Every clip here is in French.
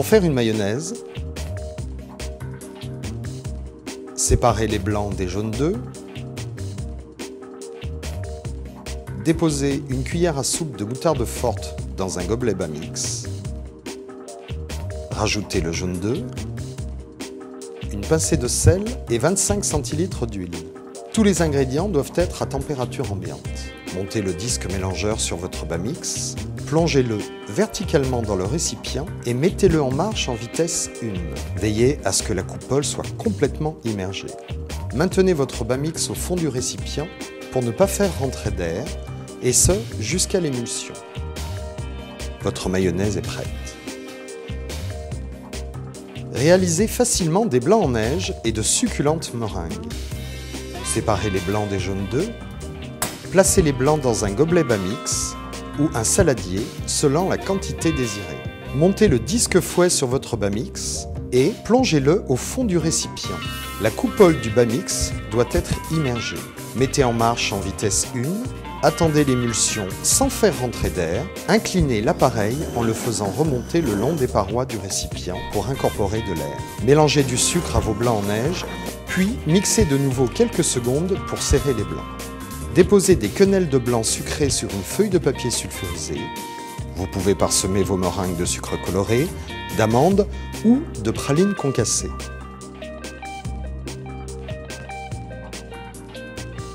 Pour faire une mayonnaise, séparez les blancs des jaunes d'œufs. Déposez une cuillère à soupe de moutarde forte dans un gobelet Bamix. Rajoutez le jaune d'œuf, une pincée de sel et 25 centilitres d'huile. Tous les ingrédients doivent être à température ambiante. Montez le disque mélangeur sur votre Bamix, plongez-le verticalement dans le récipient et mettez-le en marche en vitesse 1. Veillez à ce que la coupole soit complètement immergée. Maintenez votre Bamix au fond du récipient pour ne pas faire rentrer d'air, et ce jusqu'à l'émulsion. Votre mayonnaise est prête. Réalisez facilement des blancs en neige et de succulentes meringues. Séparez les blancs des jaunes d'œufs. Placez les blancs dans un gobelet Bamix ou un saladier selon la quantité désirée. Montez le disque fouet sur votre Bamix et plongez-le au fond du récipient. La coupole du Bamix doit être immergée. Mettez en marche en vitesse 1. Attendez l'émulsion sans faire rentrer d'air. Inclinez l'appareil en le faisant remonter le long des parois du récipient pour incorporer de l'air. Mélangez du sucre à vos blancs en neige, puis mixez de nouveau quelques secondes pour serrer les blancs. Déposez des quenelles de blanc sucré sur une feuille de papier sulfurisé. Vous pouvez parsemer vos meringues de sucre coloré, d'amandes ou de pralines concassées.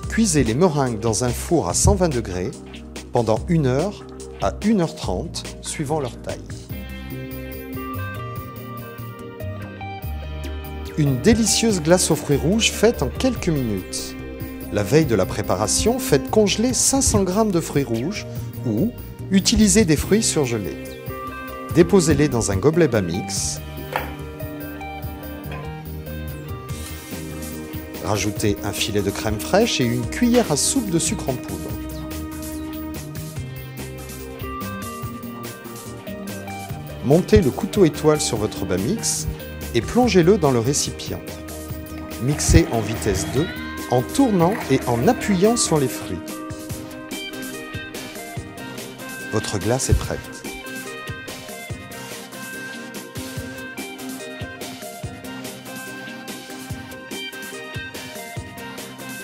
Cuisez les meringues dans un four à 120 degrés pendant 1 heure à 1h30 suivant leur taille. Une délicieuse glace aux fruits rouges faite en quelques minutes. La veille de la préparation, faites congeler 500 g de fruits rouges ou utilisez des fruits surgelés. Déposez-les dans un gobelet Bamix. Rajoutez un filet de crème fraîche et une cuillère à soupe de sucre en poudre. Montez le couteau étoile sur votre Bamix et plongez-le dans le récipient. Mixez en vitesse 2 en tournant et en appuyant sur les fruits. Votre glace est prête.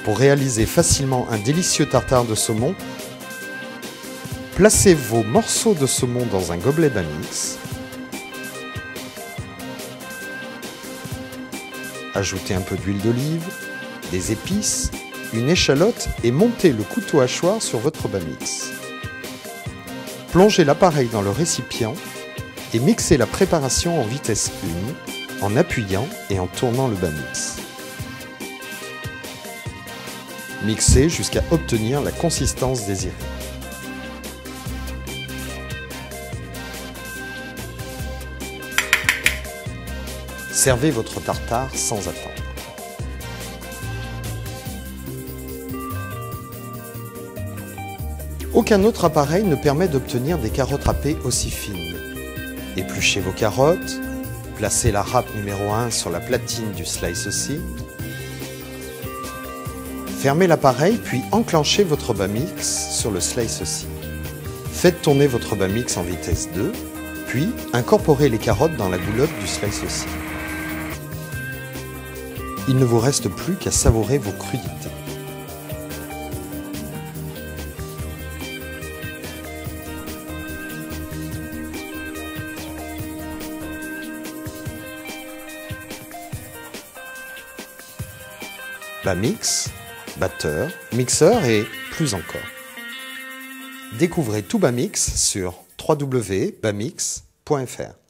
Pour réaliser facilement un délicieux tartare de saumon, placez vos morceaux de saumon dans un gobelet Bamix. Ajoutez un peu d'huile d'olive, des épices, une échalote et montez le couteau hachoir sur votre Bamix. Plongez l'appareil dans le récipient et mixez la préparation en vitesse 1 en appuyant et en tournant le Bamix. Mixez jusqu'à obtenir la consistance désirée. Servez votre tartare sans attendre. Aucun autre appareil ne permet d'obtenir des carottes râpées aussi fines. Épluchez vos carottes, placez la râpe numéro 1 sur la platine du Slice-C. Fermez l'appareil puis enclenchez votre Bamix sur le Slice-C. Faites tourner votre Bamix en vitesse 2, puis incorporez les carottes dans la goulotte du Slice-C. Il ne vous reste plus qu'à savourer vos crudités. Bamix, batteur, mixeur et plus encore. Découvrez tout Bamix sur www.bamix.fr.